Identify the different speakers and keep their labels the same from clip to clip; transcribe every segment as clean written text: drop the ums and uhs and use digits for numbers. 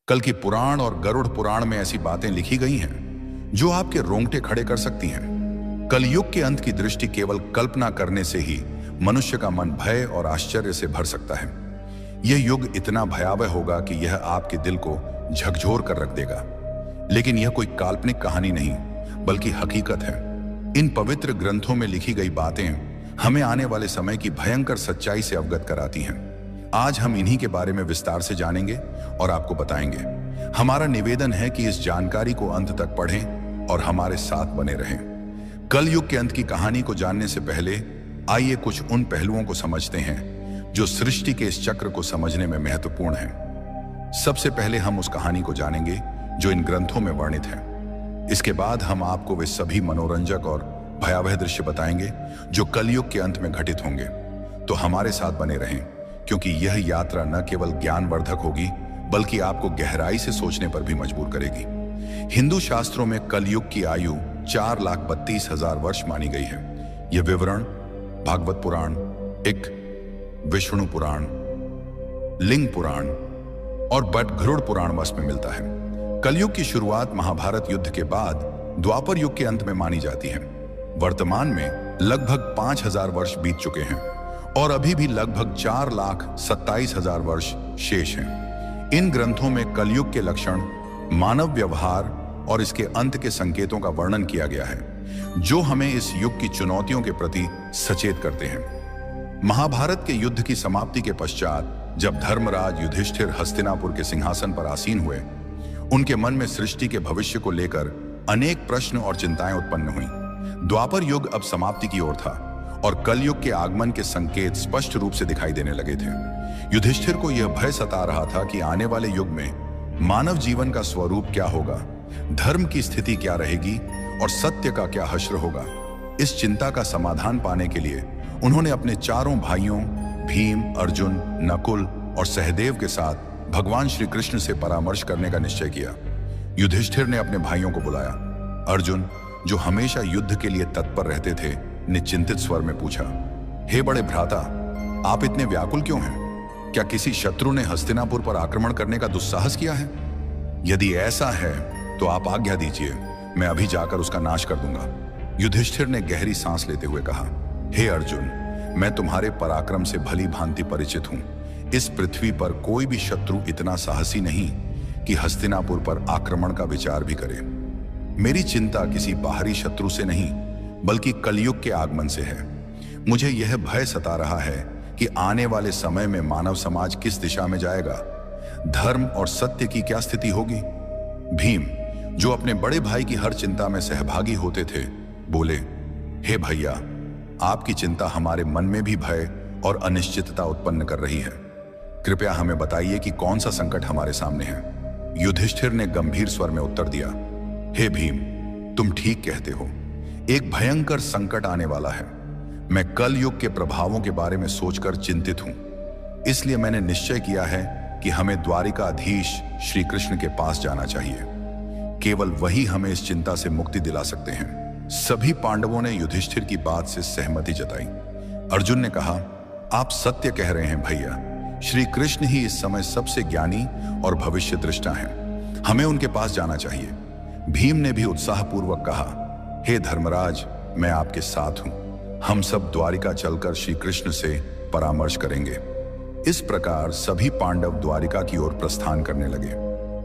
Speaker 1: कल की पुराण और गरुड़ पुराण में ऐसी बातें लिखी गई हैं जो आपके रोंगटे खड़े कर सकती हैं। कलयुग के अंत की दृष्टि केवल कल्पना करने से ही मनुष्य का मन भय और आश्चर्य से भर सकता है। यह युग इतना भयावह होगा कि यह आपके दिल को झकझोर कर रख देगा। लेकिन यह कोई काल्पनिक कहानी नहीं, बल्कि हकीकत है। इन पवित्र ग्रंथों में लिखी गई बातें हमें आने वाले समय की भयंकर सच्चाई से अवगत कराती हैं। आज हम इन्हीं के बारे में विस्तार से जानेंगे और आपको बताएंगे। हमारा निवेदन है कि इस जानकारी को अंत तक पढ़ें और हमारे साथ बने रहें। कलयुग के अंत की कहानी को जानने से पहले आइए कुछ उन पहलुओं को समझते हैं जो सृष्टि के इस चक्र को समझने में महत्वपूर्ण हैं। सबसे पहले हम उस कहानी को जानेंगे जो इन ग्रंथों में वर्णित है। इसके बाद हम आपको वे सभी मनोरंजक और भयावह दृश्य बताएंगे जो कलयुग के अंत में घटित होंगे। तो हमारे साथ बने रहें, क्योंकि यह यात्रा न केवल ज्ञानवर्धक होगी बल्कि आपको गहराई से सोचने पर भी मजबूर करेगी। हिंदू शास्त्रों में कलयुग की आयु 4,32,000 वर्ष मानी गई है। यह विवरण भागवत पुराण, विष्णु पुराण, लिंग पुराण और गरुड़ पुराण में मिलता है। कलयुग की शुरुआत महाभारत युद्ध के बाद द्वापर युग के अंत में मानी जाती है। वर्तमान में लगभग 5,000 वर्ष बीत चुके हैं और अभी भी लगभग 4,27,000 वर्ष शेष हैं। इन ग्रंथों में कलयुग के लक्षण, मानव व्यवहार और इसके अंत के संकेतों का वर्णन किया गया है, जो हमें इस युग की चुनौतियों के प्रति सचेत करते हैं। महाभारत के युद्ध की समाप्ति के पश्चात जब धर्मराज युधिष्ठिर हस्तिनापुर के सिंहासन पर आसीन हुए, उनके मन में सृष्टि के भविष्य को लेकर अनेक प्रश्न और चिंताएं उत्पन्न हुई। द्वापर युग अब समाप्ति की ओर था और कलयुग के आगमन के संकेत स्पष्ट रूप से दिखाई देने लगे थे। युधिष्ठिर को यह भय सता रहा था कि आने वाले युग में मानव जीवन का स्वरूप क्या होगा, धर्म की स्थिति क्या रहेगी और सत्य का क्या हश्र होगा। इस चिंता का समाधान पाने के लिए उन्होंने अपने चारों भाइयों भीम, अर्जुन, नकुल और सहदेव के साथ भगवान श्री कृष्ण से परामर्श करने का निश्चय किया। युधिष्ठिर ने अपने भाइयों को बुलाया। अर्जुन, जो हमेशा युद्ध के लिए तत्पर रहते थे, ने चिंतित स्वर में पूछा, हे बड़े भ्राता, आप इतने व्याकुल क्यों हैं? क्या किसी शत्रु ने हस्तिनापुर पर आक्रमण करने का दुस्साहस किया है? यदि ऐसा है तो आप आज्ञा दीजिए, मैं अभी जाकर उसका नाश कर दूंगा। युधिष्ठिर ने गहरी सांस लेते हुए कहा, हे अर्जुन, मैं तुम्हारे पराक्रम से भली भांति परिचित हूं। इस पृथ्वी पर कोई भी शत्रु इतना साहसी नहीं कि हस्तिनापुर पर आक्रमण का विचार भी करे। मेरी चिंता किसी बाहरी शत्रु से नहीं बल्कि कलयुग के आगमन से है। मुझे यह भय सता रहा है कि आने वाले समय में मानव समाज किस दिशा में जाएगा, धर्म और सत्य की क्या स्थिति होगी। भीम, जो अपने बड़े भाई की हर चिंता में सहभागी होते थे, बोले, हे भैया, आपकी चिंता हमारे मन में भी भय और अनिश्चितता उत्पन्न कर रही है। कृपया हमें बताइए कि कौन सा संकट हमारे सामने है। युधिष्ठिर ने गंभीर स्वर में उत्तर दिया, हे भीम, तुम ठीक कहते हो, एक भयंकर संकट आने वाला है। मैं कल युग के प्रभावों के बारे में सोचकर चिंतित हूं। इसलिए मैंने निश्चय किया है कि हमें द्वारिकाधीश श्री कृष्ण के पास जाना चाहिए। केवल वही हमें इस चिंता से मुक्ति दिला सकते हैं। सभी पांडवों ने युधिष्ठिर की बात से सहमति जताई। अर्जुन ने कहा, आप सत्य कह रहे हैं भैया, श्री कृष्ण ही इस समय सबसे ज्ञानी और भविष्य दृष्टा हैं। हमें उनके पास जाना चाहिए। भीम ने भी उत्साहपूर्वक कहा, हे धर्मराज, मैं आपके साथ हूं। हम सब द्वारिका चलकर श्री कृष्ण से परामर्श करेंगे। इस प्रकार सभी पांडव द्वारिका की ओर प्रस्थान करने लगे।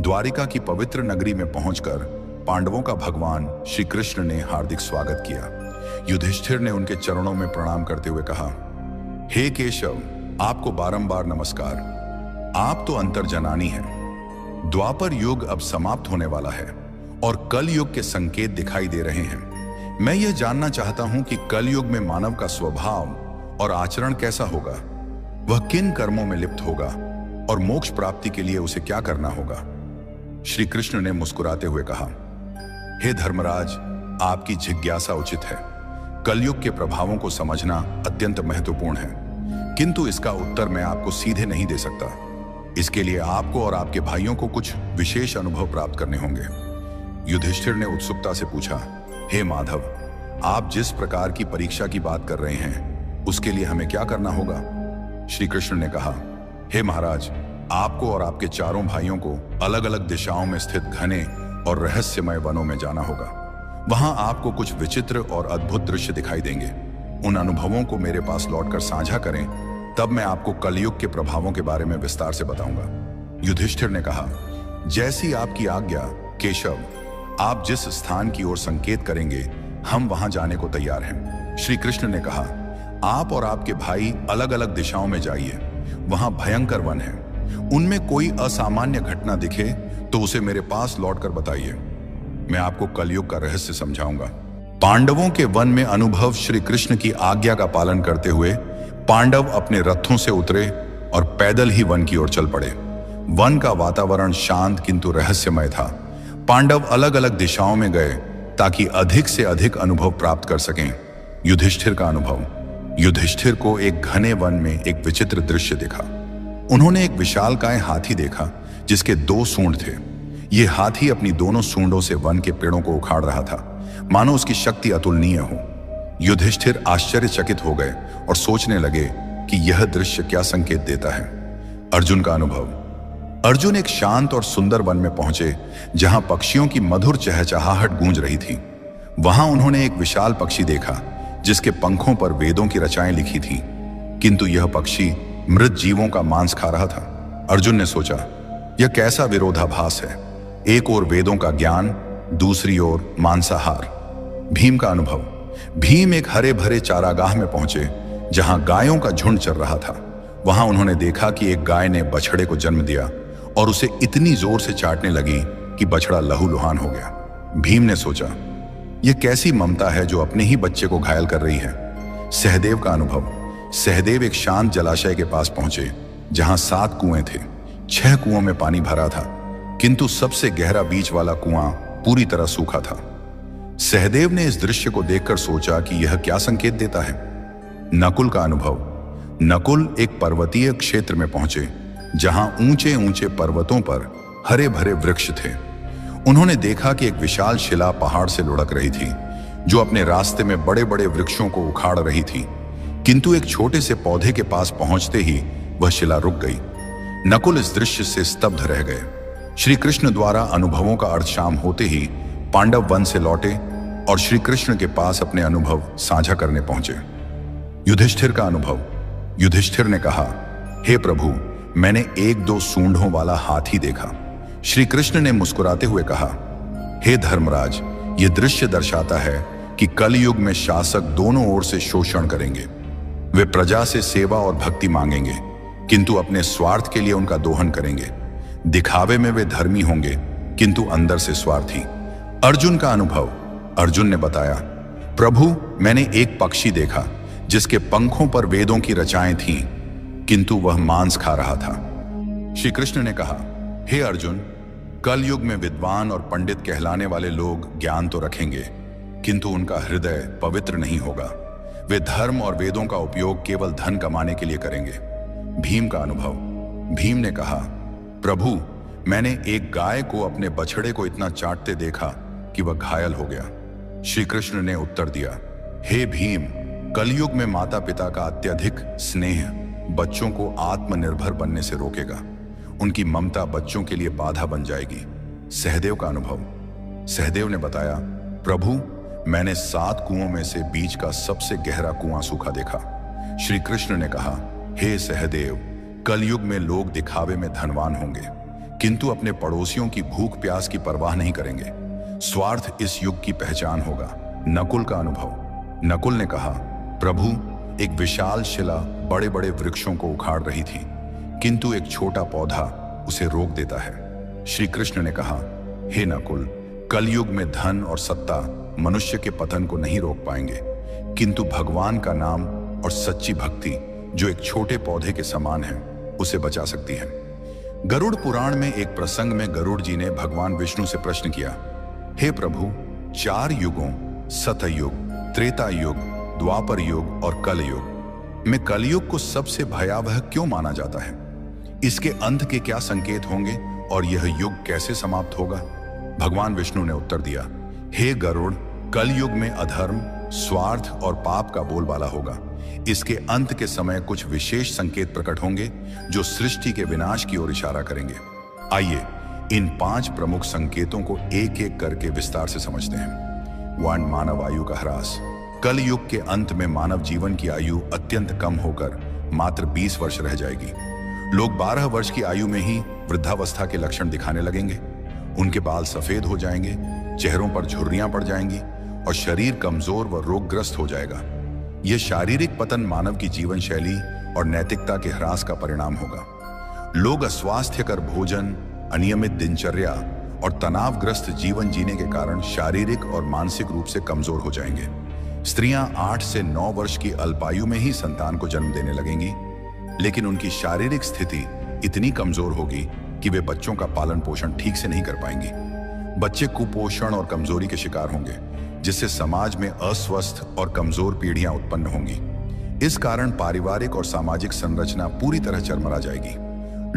Speaker 1: द्वारिका की पवित्र नगरी में पहुंचकर पांडवों का भगवान श्री कृष्ण ने हार्दिक स्वागत किया। युधिष्ठिर ने उनके चरणों में प्रणाम करते हुए कहा, हे केशव, आपको बारंबार नमस्कार। आप तो अंतर्जनानी हैं। द्वापर युग अब समाप्त होने वाला है और कल युग के संकेत दिखाई दे रहे हैं। मैं यह जानना चाहता हूं कि कल युग में मानव का स्वभाव और आचरण कैसा होगा, वह किन कर्मों में लिप्त होगा और मोक्ष प्राप्ति के लिए उसे क्या करना होगा। श्री कृष्ण ने मुस्कुराते हुए कहा, हे धर्मराज, आपकी जिज्ञासा उचित है। कलयुग के प्रभावों को समझना अत्यंत महत्वपूर्ण है, किंतु इसका उत्तर मैं आपको सीधे नहीं दे सकता। इसके लिए आपको और आपके भाइयों को कुछ विशेष अनुभव प्राप्त करने होंगे। युधिष्ठिर ने उत्सुकता से पूछा, हे माधव, आप जिस प्रकार की परीक्षा की बात कर रहे हैं, उसके लिए हमें क्या करना होगा? श्री कृष्ण ने कहा, हे महाराज, आपको और आपके चारों भाइयों को अलग अलग दिशाओं में स्थित घने और रहस्यमय वनों में जाना होगा। वहां आपको कुछ विचित्र और अद्भुत दृश्य दिखाई देंगे। उन अनुभवों को मेरे पास लौटकर साझा करें, तब मैं आपको कलयुग के प्रभावों के बारे में विस्तार से बताऊंगा। युधिष्ठिर ने कहा, जैसी आपकी आज्ञा केशव। आप जिस स्थान की ओर संकेत करेंगे हम वहां जाने को तैयार हैं। श्री कृष्ण ने कहा, आप और आपके भाई अलग अलग दिशाओं में जाइए। वहां भयंकर वन है। उनमें कोई असामान्य घटना दिखे तो उसे मेरे पास लौटकर बताइए। मैं आपको कलयुग का रहस्य समझाऊंगा। पांडवों के वन में अनुभव। श्री कृष्ण की आज्ञा का पालन करते हुए पांडव अपने रथों से उतरे और पैदल ही वन की ओर चल पड़े। वन का वातावरण शांत किंतु रहस्यमय था। पांडव अलग अलग दिशाओं में गए ताकि अधिक से अधिक अनुभव प्राप्त कर सकें। युधिष्ठिर का अनुभव। युधिष्ठिर को एक घने वन में एक विचित्र दृश्य दिखा। उन्होंने एक विशालकाय हाथी देखा जिसके 2 सूंड थे। यह हाथी अपनी दोनों सूंडों से वन के पेड़ों को उखाड़ रहा था, मानो उसकी शक्ति अतुलनीय हो। युधिष्ठिर आश्चर्यचकित हो गए और सोचने लगे कि यह दृश्य क्या संकेत देता है। अर्जुन का अनुभव। अर्जुन एक शांत और सुंदर वन में पहुंचे जहां पक्षियों की मधुर चहचहाहट गूंज रही थी। वहां उन्होंने एक विशाल पक्षी देखा जिसके पंखों पर वेदों की रचाएं लिखी थीं, किंतु यह पक्षी मृत जीवों का मांस खा रहा था। अर्जुन ने सोचा, यह कैसा विरोधाभास है। एक ओर वेदों का ज्ञान, दूसरी ओर मांसाहार। भीम का अनुभव। भीम एक हरे भरे चारागाह में पहुंचे जहां गायों का झुंड चल रहा था। वहां उन्होंने देखा कि एक गाय ने बछड़े को जन्म दिया और उसे इतनी जोर से चाटने लगी कि बछड़ा लहूलुहान हो गया। भीम ने सोचा, यह कैसी ममता है जो अपने ही बच्चे को घायल कर रही है। सहदेव का अनुभव। सहदेव एक शांत जलाशय के पास पहुंचे जहां 7 कुएं थे। 6 कुओं में पानी भरा था, किंतु सबसे गहरा बीच वाला कुआं पूरी तरह सूखा था। सहदेव ने इस दृश्य को देखकर सोचा कि यह क्या संकेत देता है। नकुल का अनुभव। नकुल एक पर्वतीय क्षेत्र में पहुंचे जहां ऊंचे ऊंचे पर्वतों पर हरे भरे वृक्ष थे। उन्होंने देखा कि एक विशाल शिला पहाड़ से लुढ़क रही थी जो अपने रास्ते में बड़े बड़े वृक्षों को उखाड़ रही थी, किंतु एक छोटे से पौधे के पास पहुंचते ही वह शिला रुक गई। नकुल इस दृश्य से स्तब्ध रह गए। श्री कृष्ण द्वारा अनुभवों का अर्थ शाम होते ही पांडव वन से लौटे और श्री कृष्ण के पास अपने अनुभव साझा करने पहुंचे। युधिष्ठिर का अनुभव। युधिष्ठिर ने कहा, हे प्रभु, मैंने 1-2 सूंडों वाला हाथी देखा। श्री कृष्ण ने मुस्कुराते हुए कहा, हे धर्मराज, यह दृश्य दर्शाता है कि कलयुग में शासक दोनों ओर से शोषण करेंगे। वे प्रजा से सेवा और भक्ति मांगेंगे, किंतु अपने स्वार्थ के लिए उनका दोहन करेंगे। दिखावे में वे धर्मी होंगे, किंतु अंदर से स्वार्थी। अर्जुन का अनुभव। अर्जुन ने बताया, प्रभु, मैंने एक पक्षी देखा जिसके पंखों पर वेदों की रचाएं थीं, किंतु वह मांस खा रहा था। श्री कृष्ण ने कहा, हे अर्जुन, कलयुग में विद्वान और पंडित कहलाने वाले लोग ज्ञान तो रखेंगे, किंतु उनका हृदय पवित्र नहीं होगा। वे धर्म और वेदों का उपयोग केवल धन कमाने के लिए करेंगे। भीम का अनुभव। भीम ने कहा, प्रभु, मैंने एक गाय को अपने बछड़े को इतना चाटते देखा कि वह घायल हो गया। श्री कृष्ण ने उत्तर दिया, हे भीम, कलयुग में माता पिता का अत्यधिक स्नेह बच्चों को आत्मनिर्भर बनने से रोकेगा। उनकी ममता बच्चों के लिए बाधा बन जाएगी। सहदेव का अनुभव। सहदेव ने बताया, प्रभु, मैंने 7 कुओं में से बीच का सबसे गहरा कुआं सूखा देखा। श्री कृष्ण ने कहा, हे सहदेव, कलयुग में लोग दिखावे में धनवान होंगे, किंतु अपने पड़ोसियों की भूख प्यास की परवाह नहीं करेंगे। स्वार्थ इस युग की पहचान होगा। नकुल का अनुभव। नकुल ने कहा, प्रभु, एक विशाल शिला बड़े बड़े वृक्षों को उखाड़ रही थी, किंतु एक छोटा पौधा उसे रोक देता है। श्री कृष्ण ने कहा, हे नकुल, कलयुग में धन और सत्ता मनुष्य के पतन को नहीं रोक पाएंगे, किंतु भगवान का नाम और सच्ची भक्ति जो एक छोटे पौधे के समान है उसे बचा सकती है। गरुड़ पुराण में एक प्रसंग में गरुड़ जी ने भगवान विष्णु से प्रश्न किया, हे प्रभु, 4 युगों सतयुग, त्रेता युग, द्वापर युग और कलयुग में कलयुग को सबसे भयावह क्यों माना जाता है? इसके अंत के क्या संकेत होंगे और यह युग कैसे समाप्त होगा? भगवान विष्णु ने उत्तर दिया, हे गरुड़, कलयुग में अधर्म, स्वार्थ और पाप का बोलबाला होगा। इसके अंत के समय कुछ विशेष संकेत प्रकट होंगे जो सृष्टि के विनाश की ओर इशारा करेंगे। आइए इन 5 प्रमुख संकेतों को एक एक करके विस्तार से समझते हैं। 1. मानव आयु का ह्रास। कल युग के अंत में मानव जीवन की आयु अत्यंत कम होकर मात्र 20 वर्ष रह जाएगी। लोग 12 वर्ष की आयु में ही वृद्धावस्था के लक्षण दिखाने लगेंगे। उनके बाल सफेद हो जाएंगे, चेहरों पर झुर्रियां पड़ जाएंगी और शरीर कमजोर व रोगग्रस्त हो जाएगा। यह शारीरिक पतन मानव की जीवन शैली और नैतिकता के ह्रास का परिणाम होगा। लोग अस्वास्थ्यकर भोजन, अनियमित दिनचर्या और तनावग्रस्त जीवन जीने के कारण शारीरिक और मानसिक रूप से कमजोर हो जाएंगे। स्त्रियां 8 से 9 वर्ष की अल्पायु में ही संतान को जन्म देने लगेंगी, लेकिन उनकी शारीरिक स्थिति इतनी कमजोर होगी कि वे बच्चों का पालन पोषण ठीक से नहीं कर पाएंगी। बच्चे कुपोषण और कमजोरी के शिकार होंगे, जिससे समाज में अस्वस्थ और कमजोर पीढ़ियां उत्पन्न होंगी। इस कारण पारिवारिक और सामाजिक संरचना पूरी तरह चरमरा जाएगी।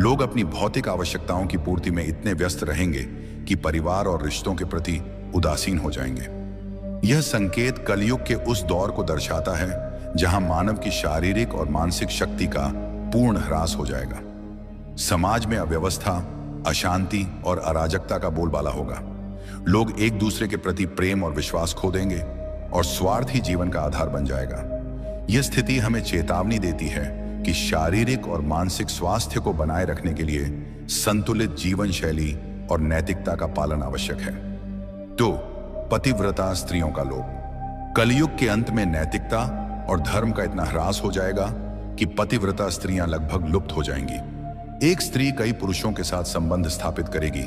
Speaker 1: लोग अपनी भौतिक आवश्यकताओं की पूर्ति में इतने व्यस्त रहेंगे कि परिवार और रिश्तों के प्रति उदासीन हो जाएंगे। यह संकेत कलयुग के उस दौर को दर्शाता है जहां मानव की शारीरिक और मानसिक शक्ति का पूर्ण ह्रास हो जाएगा। समाज में अव्यवस्था, अशांति और अराजकता का बोलबाला होगा। लोग एक दूसरे के प्रति प्रेम और विश्वास खो देंगे और स्वार्थ ही जीवन का आधार बन जाएगा। यह स्थिति हमें चेतावनी देती है कि शारीरिक और मानसिक स्वास्थ्य को बनाए रखने के लिए संतुलित जीवन शैली और नैतिकता का पालन आवश्यक है। 2. पतिव्रता स्त्रियों का लोभ। कलयुग के अंत में नैतिकता और धर्म का इतना ह्रास हो जाएगा कि पतिव्रता स्त्रियां लगभग लुप्त हो जाएंगी। एक स्त्री कई पुरुषों के साथ संबंध स्थापित करेगी,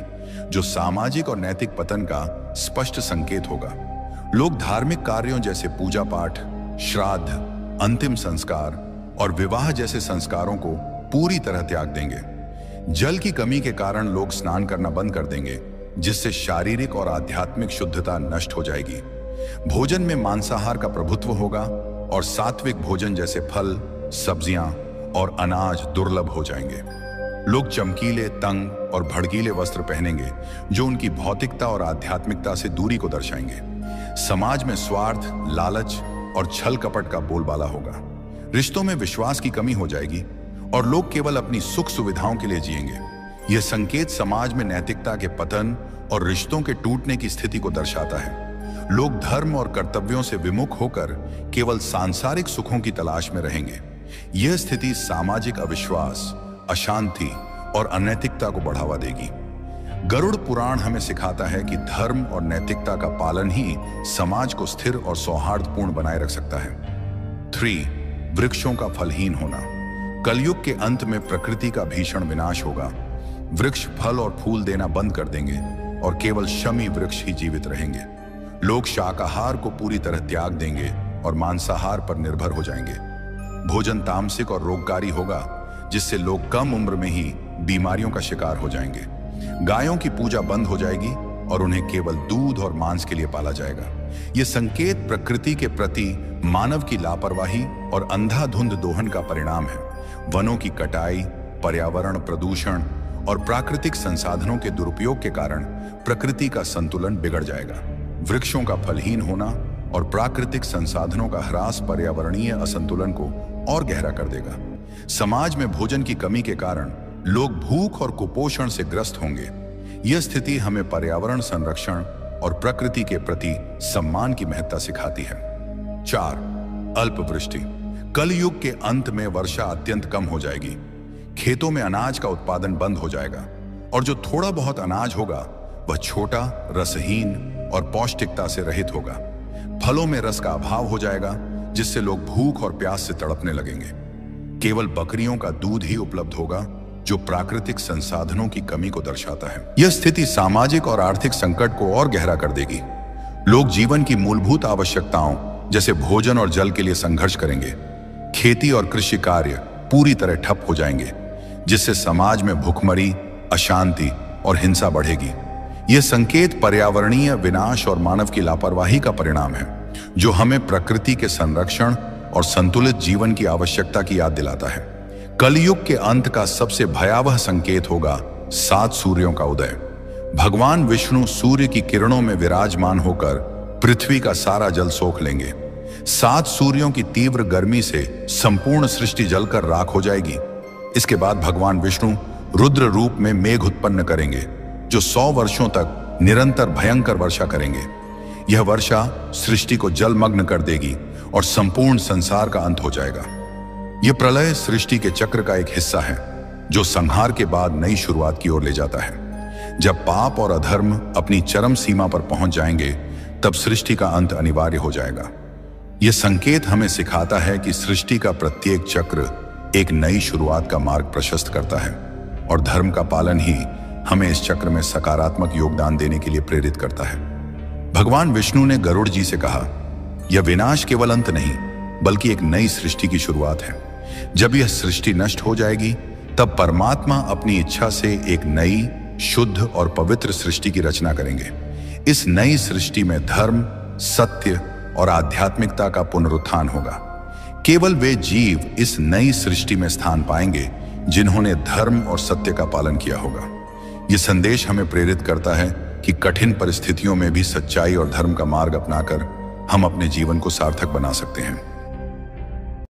Speaker 1: जो सामाजिक और नैतिक पतन का स्पष्ट संकेत होगा। लोग धार्मिक कार्यों जैसे पूजा पाठ, श्राद्ध, अंतिम संस्कार और विवाह जैसे संस्कारों को पूरी तरह त्याग देंगे। जल की कमी के कारण लोग स्नान करना बंद कर देंगे, जिससे शारीरिक और आध्यात्मिक शुद्धता नष्ट हो जाएगी। भोजन में मांसाहार का प्रभुत्व होगा और सात्विक भोजन जैसे फल, सब्जियां और अनाज दुर्लभ हो जाएंगे। लोग चमकीले, तंग और भड़कीले वस्त्र पहनेंगे, जो उनकी भौतिकता और आध्यात्मिकता से दूरी को दर्शाएंगे। समाज में स्वार्थ, लालच और छल कपट का बोलबाला होगा। रिश्तों में विश्वास की कमी हो जाएगी और लोग केवल अपनी सुख सुविधाओं के लिए जिएंगे। यह संकेत समाज में नैतिकता के पतन और रिश्तों के टूटने की स्थिति को दर्शाता है। लोग धर्म और कर्तव्यों से विमुख होकर केवल सांसारिक सुखों की तलाश में रहेंगे। यह स्थिति सामाजिक अविश्वास, अशांति और अनैतिकता को बढ़ावा देगी। गरुड़ पुराण हमें सिखाता है कि धर्म और नैतिकता का पालन ही समाज को स्थिर और सौहार्दपूर्ण बनाए रख सकता है। 3. वृक्षों का फलहीन होना। कलयुग के अंत में प्रकृति का भीषण विनाश होगा। वृक्ष फल और फूल देना बंद कर देंगे और केवल शमी वृक्ष ही जीवित रहेंगे। लोग शाकाहार को पूरी तरह त्याग देंगे और मांसाहार पर निर्भर हो जाएंगे। भोजन तामसिक और रोगकारी होगा, जिससे लोग कम उम्र में ही बीमारियों का शिकार हो जाएंगे। गायों की पूजा बंद हो जाएगी और उन्हें केवल दूध और मांस के लिए पाला जाएगा। यह संकेत प्रकृति के प्रति मानव की लापरवाही और अंधाधुंध दोहन का परिणाम है। वनों की कटाई, पर्यावरण प्रदूषण और प्राकृतिक संसाधनों के दुरुपयोग के कारण प्रकृति का संतुलन बिगड़ जाएगा। वृक्षों का फलहीन होना और प्राकृतिक संसाधनों का ह्रास पर्यावरणीय असंतुलन को और गहरा कर देगा। समाज में भोजन की कमी के कारण लोग भूख और कुपोषण से ग्रस्त होंगे। यह स्थिति हमें पर्यावरण संरक्षण और प्रकृति के प्रति सम्मान की महत्ता सिखाती है। 4. अल्पवृष्टि। कलयुग के अंत में वर्षा अत्यंत कम हो जाएगी। खेतों में अनाज का उत्पादन बंद हो जाएगा और जो थोड़ा बहुत अनाज होगा वह छोटा, रसहीन और पौष्टिकता से रहित होगा। फलों में रस का अभाव हो जाएगा, जिससे लोग भूख और प्यास से तड़पने लगेंगे। केवल बकरियों का दूध ही उपलब्ध होगा, जो प्राकृतिक संसाधनों की कमी को दर्शाता है। यह स्थिति सामाजिक और आर्थिक संकट को और गहरा कर देगी। लोग जीवन की मूलभूत आवश्यकताओं जैसे भोजन और जल के लिए संघर्ष करेंगे। खेती और कृषि कार्य पूरी तरह ठप हो जाएंगे, जिससे समाज में भुखमरी, अशांति और हिंसा बढ़ेगी। यह संकेत पर्यावरणीय विनाश और मानव की लापरवाही का परिणाम है, जो हमें प्रकृति के संरक्षण और संतुलित जीवन की आवश्यकता की याद दिलाता है। कलयुग के अंत का सबसे भयावह संकेत होगा 7 सूर्यों का उदय। भगवान विष्णु सूर्य की किरणों में विराजमान होकर पृथ्वी का सारा जल सोख लेंगे। 7 सूर्यों की तीव्र गर्मी से संपूर्ण सृष्टि जलकर राख हो जाएगी। इसके बाद भगवान विष्णु रुद्र रूप में मेघ उत्पन्न करेंगे, जो 100 वर्षों तक निरंतर भयंकर वर्षा करेंगे। यह वर्षा सृष्टि को जलमग्न कर देगी और संपूर्ण संसार का अंत हो जाएगा। यह प्रलय सृष्टि के चक्र का एक हिस्सा है, जो संहार के बाद नई शुरुआत की ओर ले जाता है। जब पाप और अधर्म अपनी चरम सीमा पर पहुंच जाएंगे, तब सृष्टि का अंत अनिवार्य हो जाएगा। यह संकेत हमें सिखाता है कि सृष्टि का प्रत्येक चक्र एक नई शुरुआत का मार्ग प्रशस्त करता है, और धर्म का पालन ही हमें इस चक्र में सकारात्मक योगदान देने के लिए प्रेरित करता है। भगवान विष्णु ने गरुड़ जी से कहा, यह विनाश केवल अंत नहीं, बल्कि एक नई सृष्टि की शुरुआत है। जब यह सृष्टि नष्ट हो जाएगी, तब परमात्मा अपनी इच्छा से एक नई, शुद्ध और पवित्र सृष्टि की रचना करेंगे। इस नई सृष्टि में धर्म, सत्य और आध्यात्मिकता का पुनरुत्थान होगा। केवल वे जीव इस नई सृष्टि में स्थान पाएंगे जिन्होंने धर्म और सत्य का पालन किया होगा। यह संदेश हमें प्रेरित करता है कि कठिन परिस्थितियों में भी सच्चाई और धर्म का मार्ग अपनाकर हम अपने जीवन को सार्थक बना सकते हैं।